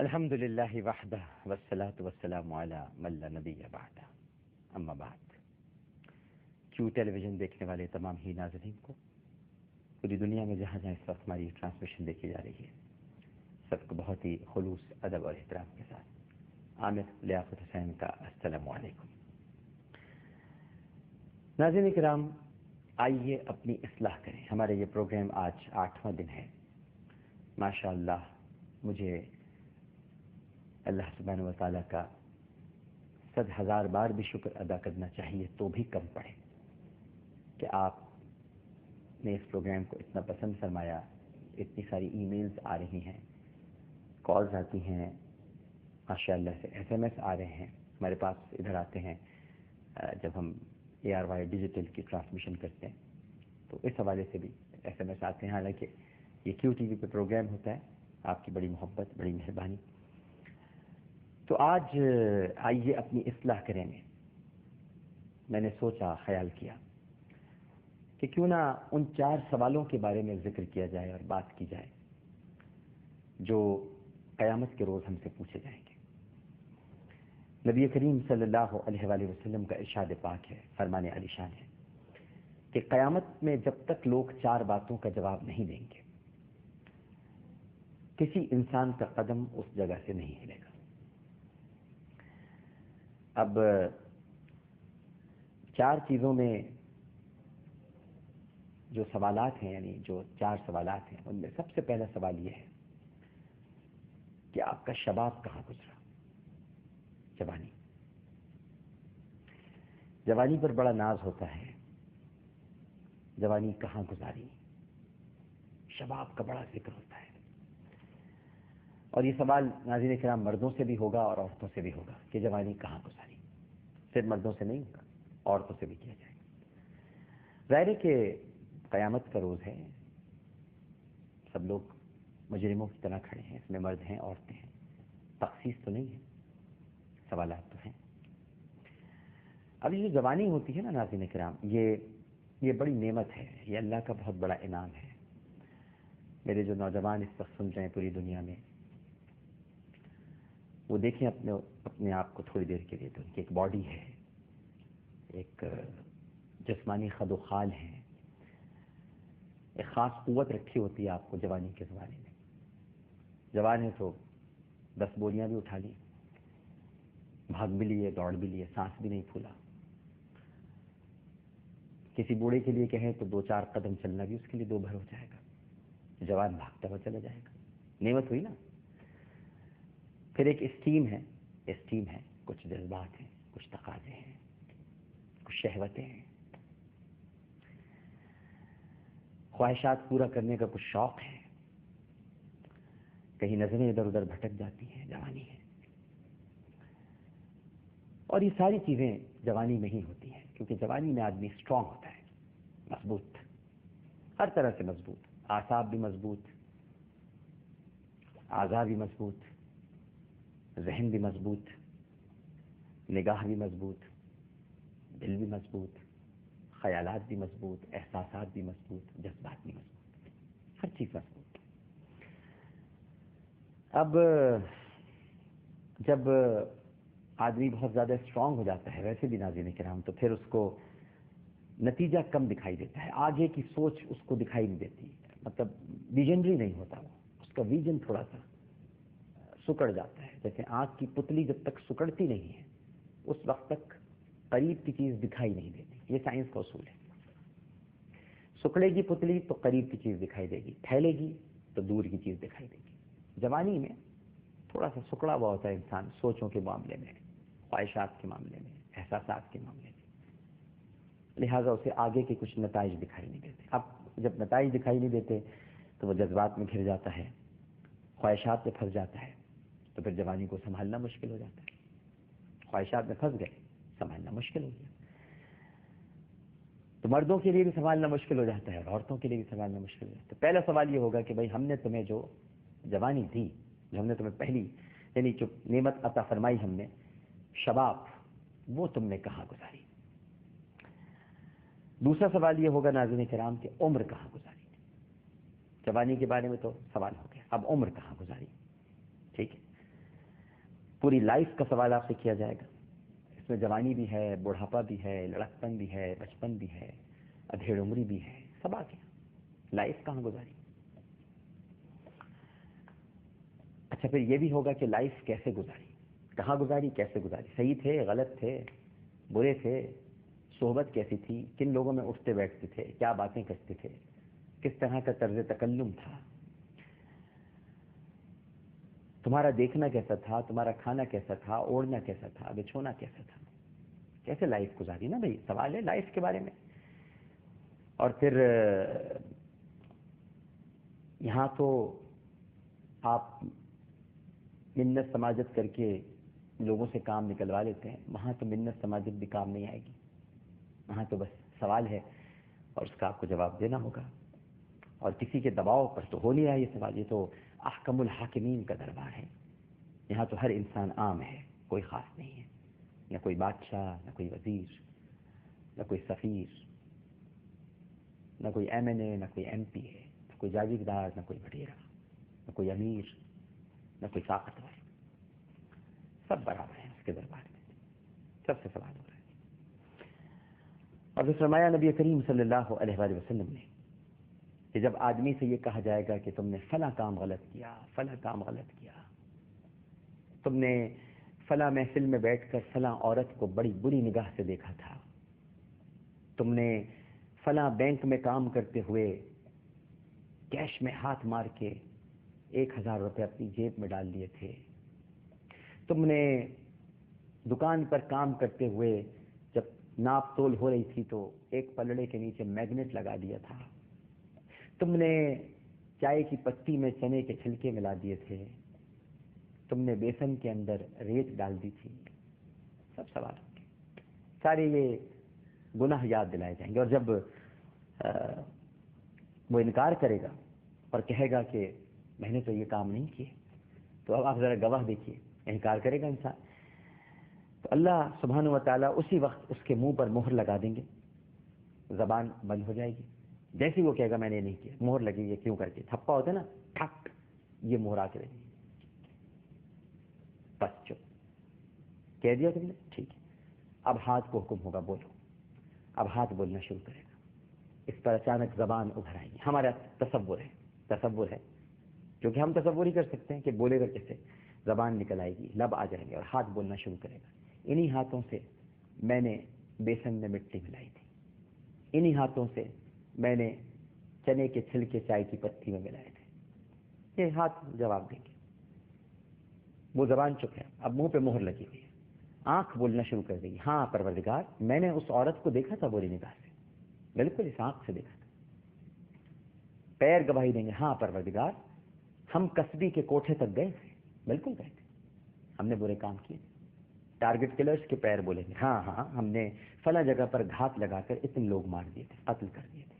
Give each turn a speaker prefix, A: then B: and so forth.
A: الحمدللہ وحدہ والصلاۃ والسلام علی من لا نبی بعدہ، اما بعد۔ کیو ٹیلی ویژن دیکھنے والے تمام ہی ناظرین کو پوری دنیا میں جہاں جہاں اس وقت ہماری ٹرانسمیشن دیکھی جا رہی ہے، سب کو بہت ہی خلوص، ادب اور احترام کے ساتھ عامر لیاقت حسین کا السلام علیکم۔ ناظرین کرام، آئیے اپنی اصلاح کریں۔ ہمارے یہ پروگرام آج 8واں دن ہے۔ ماشاء اللہ، مجھے اللہ سبحانہ و تعالیٰ کا 100,000 بار بھی شکر ادا کرنا چاہیے تو بھی کم پڑے کہ آپ نے اس پروگرام کو اتنا پسند فرمایا۔ اتنی ساری ای میلز آ رہی ہیں، کالز آتی ہیں، ماشاء اللہ سے SMS آ رہے ہیں ہمارے پاس، ادھر آتے ہیں جب ہم ARY ڈیجیٹل کی ٹرانسمیشن کرتے ہیں تو اس حوالے سے بھی SMS آتے ہیں۔ حالانکہ یہ کیو ٹی وی پہ پروگرام ہوتا ہے، آپ کی بڑی محبت، بڑی مہربانی۔ تو آج آئیے اپنی اصلاح کریں گے۔ میں نے سوچا، خیال کیا کہ کیوں نہ ان 4 سوالوں کے بارے میں ذکر کیا جائے اور بات کی جائے جو قیامت کے روز ہم سے پوچھے جائیں گے۔ نبی کریم صلی اللہ علیہ وآلہ وسلم کا ارشاد پاک ہے، فرمان علی شان ہے کہ قیامت میں جب تک لوگ 4 باتوں کا جواب نہیں دیں گے، کسی انسان کا قدم اس جگہ سے نہیں ہلے گا۔ اب 4 چیزوں میں جو سوالات ہیں، یعنی جو 4 سوالات ہیں، ان میں سب سے پہلا سوال یہ ہے کہ آپ کا شباب کہاں گزرا؟ جوانی۔ جوانی پر بڑا ناز ہوتا ہے، جوانی کہاں گزاری؟ شباب کا بڑا ذکر ہوتا ہے۔ اور یہ سوال ناظرین کرام مردوں سے بھی ہوگا اور عورتوں سے بھی ہوگا کہ جوانی کہاں گزاری؟ صرف مردوں سے نہیں ہوگا، عورتوں سے بھی کیا جائے گا۔ ظاہر ہے کہ قیامت کا روز ہے، سب لوگ مجرموں کی طرح کھڑے ہیں، اس میں مرد ہیں، عورتیں ہیں، تخصیص تو نہیں ہے، سوالات تو ہیں۔ اب یہ جو جوانی ہوتی ہے نا ناظرین کرام، یہ بڑی نعمت ہے، یہ اللہ کا بہت بڑا انعام ہے۔ میرے جو نوجوان اس وقت سن رہے ہیں پوری دنیا میں، وہ دیکھیں اپنے آپ کو تھوڑی دیر کے لیے، تو ان کی ایک باڈی ہے، ایک جسمانی خد و خال ہے، ایک خاص قوت رکھی ہوتی ہے آپ کو جوانی کے زمانے میں۔ جوان ہے تو 10 بوریاں بھی اٹھا لی، بھاگ بھی لیے، دوڑ بھی لیے، سانس بھی نہیں پھولا۔ کسی بوڑھے کے لیے کہیں تو 2-4 قدم چلنا بھی اس کے لیے 2 بھر ہو جائے گا۔ جوان بھاگتا ہوا چلا جائے گا، نعمت ہوئی نا۔ پھر ایک اسٹیم ہے، کچھ جذبات ہیں، کچھ تقاضے ہیں، کچھ شہوتیں ہیں، خواہشات پورا کرنے کا کچھ شوق ہے، کہیں نظریں ادھر ادھر بھٹک جاتی ہیں، جوانی ہے۔ اور یہ ساری چیزیں جوانی میں ہی ہوتی ہیں، کیونکہ جوانی میں آدمی اسٹرانگ ہوتا ہے، مضبوط، ہر طرح سے مضبوط، اعصاب بھی مضبوط، اعضاء بھی مضبوط، ذہن بھی مضبوط، نگاہ بھی مضبوط، دل بھی مضبوط، خیالات بھی مضبوط، احساسات بھی مضبوط، جذبات بھی مضبوط، ہر چیز مضبوط۔ اب جب آدمی بہت زیادہ اسٹرانگ ہو جاتا ہے، ویسے بھی ناظرین کرام، تو پھر اس کو نتیجہ کم دکھائی دیتا ہے، آگے کی سوچ اس کو دکھائی نہیں دیتی، مطلب ویژنری نہیں ہوتا، وہ اس کا ویژن تھوڑا سا سکڑ جاتا ہے۔ جیسے آنکھ کی پتلی جب تک سکڑتی نہیں ہے، اس وقت تک قریب کی چیز دکھائی نہیں دیتی۔ یہ سائنس کا اصول ہے۔ سکڑے گی پتلی تو قریب کی چیز دکھائی دے گی، پھیلے گی تو دور کی چیز دکھائی دے گی۔ جوانی میں تھوڑا سا سکڑا ہوا ہوتا ہے انسان، سوچوں کے معاملے میں، خواہشات کے معاملے میں، احساسات کے معاملے میں، لہٰذا اسے آگے کے کچھ نتائج دکھائی نہیں دیتے۔ اب جب نتائج دکھائی نہیں دیتے تو وہ جذبات میں گھر جاتا ہے، خواہشات میں پھنس جاتا ہے، تو پھر جوانی کو سنبھالنا مشکل ہو جاتا ہے۔ خواہشات میں پھنس گئے، سنبھالنا مشکل ہو گیا۔ تو مردوں کے لیے بھی سنبھالنا مشکل ہو جاتا ہے اور عورتوں کے لیے بھی سنبھالنا مشکل ہو جاتا ہے۔ پہلا سوال یہ ہوگا کہ بھائی، ہم نے تمہیں جو جوانی دی، جو ہم نے تمہیں پہلی یعنی جو نعمت عطا فرمائی ہم نے، شباب، وہ تم نے کہاں گزاری؟ دوسرا سوال یہ ہوگا ناظرین کرام کہ عمر کہاں گزاری؟ جوانی کے بارے میں تو سوال ہو گیا، اب عمر کہاں گزاری؟ ٹھیک ہے، پوری لائف کا سوال آپ سے کیا جائے گا. اس میں جوانی بھی ہے، بڑھاپا بھی ہے، لڑکپن بھی ہے، بچپن بھی ہے، ادھیڑ عمری بھی ہے، سب آ گیا. لائف کہاں گزاری؟ اچھا پھر یہ بھی ہوگا کہ لائف کیسے گزاری، کہاں گزاری، کیسے گزاری، صحیح تھے، غلط تھے، برے تھے، صحبت کیسی تھی، کن لوگوں میں اٹھتے بیٹھتے تھے، کیا باتیں کرتے تھے، کس طرح کا طرز تکلم تھا، تمہارا دیکھنا کیسا تھا، تمہارا کھانا کیسا تھا، اوڑھنا کیسا تھا، بچھونا کیسا تھا، کیسے لائف گزاری نا بھائی، سوال ہے لائف کے بارے میں. اور پھر یہاں تو آپ منت سماجت کر کے لوگوں سے کام نکلوا لیتے ہیں، وہاں تو منت سماجت بھی کام نہیں آئے گی. وہاں تو بس سوال ہے اور اس کا آپ کو جواب دینا ہوگا، اور کسی کے دباؤ پر تو ہو نہیں رہا یہ سوال. یہ تو احکم الحاکمین کا دربار ہے. یہاں تو ہر انسان عام ہے، کوئی خاص نہیں ہے، نہ کوئی بادشاہ، نہ کوئی وزیر، نہ کوئی سفیر، نہ کوئی ایم این اے، نہ کوئی ایم پی ہے، نہ کوئی جاگیردار، نہ کوئی بٹیرا، نہ کوئی امیر، نہ کوئی طاقتور. سب برابر ہیں اس کے دربار میں، سب سے سوال ہو رہا ہے. اور پھر فرمایا نبی کریم صلی اللہ علیہ وآلہ وسلم نے کہ جب آدمی سے یہ کہا جائے گا کہ تم نے فلاں کام غلط کیا، فلاں کام غلط کیا، تم نے فلاں محفل میں بیٹھ کر فلاں عورت کو بڑی بری نگاہ سے دیکھا تھا، تم نے فلاں بینک میں کام کرتے ہوئے کیش میں ہاتھ مار کے 1000 روپے اپنی جیب میں ڈال لیے تھے، تم نے دکان پر کام کرتے ہوئے جب ناپ تول ہو رہی تھی تو ایک پلڑے کے نیچے میگنیٹ لگا دیا تھا، تم نے چائے کی پتی میں چنے کے چھلکے ملا دیے تھے، تم نے بیسن کے اندر ریت ڈال دی تھی. سب سوال ہوں گے، سارے یہ گناہ یاد دلائے جائیں گے. اور جب وہ انکار کرے گا اور کہے گا کہ میں نے تو یہ کام نہیں کیے، تو اب آپ ذرا گواہ دیکھیے، انکار کرے گا انسان تو اللہ سبحانہ و تعالیٰ اسی وقت اس کے منہ پر مہر لگا دیں گے، زبان بند ہو جائے گی. جیسے وہ کہے گا میں نے نہیں کیا، مہر لگی ہے، کیوں کر کے تھپا ہوتا ہے نا، ٹھک، یہ مہر آ کے رہے گی. بس چپ، کہہ دیا تم نے، ٹھیک ہے. اب ہاتھ کو حکم ہوگا بولو، اب ہاتھ بولنا شروع کرے گا. اس پر اچانک زبان ابھر آئے گی. ہمارا تصور ہے کیونکہ ہم تصور ہی کر سکتے ہیں کہ بولے گا کیسے. زبان نکل آئے گی، لب آ جائیں گے اور ہاتھ بولنا شروع کرے گا. انہی ہاتھوں سے میں نے بیسن میں مٹی ملائی تھی، انہی ہاتھوں سے میں نے چنے کے چھلکے چائے کی پتی میں ملائے تھے. یہ ہاتھ جواب دیں گے. وہ زبان چپ ہے، اب منہ پہ مہر لگی ہوئی ہے. آنکھ بولنا شروع کر دے گی، ہاں پروردگار میں نے اس عورت کو دیکھا تھا بری نگاہ سے، بالکل اس آنکھ سے دیکھا تھا. پیر گواہی دیں گے، ہاں پروردگار ہم کسبی کے کوٹھے تک گئے تھے، بالکل گئے تھے، ہم نے برے کام کیے. ٹارگٹ کلرز کے پیر بولیں گے، ہاں ہم نے فلاں جگہ پر گھات لگا کر اتنے لوگ مار دیے تھے، قتل کر دیے تھے.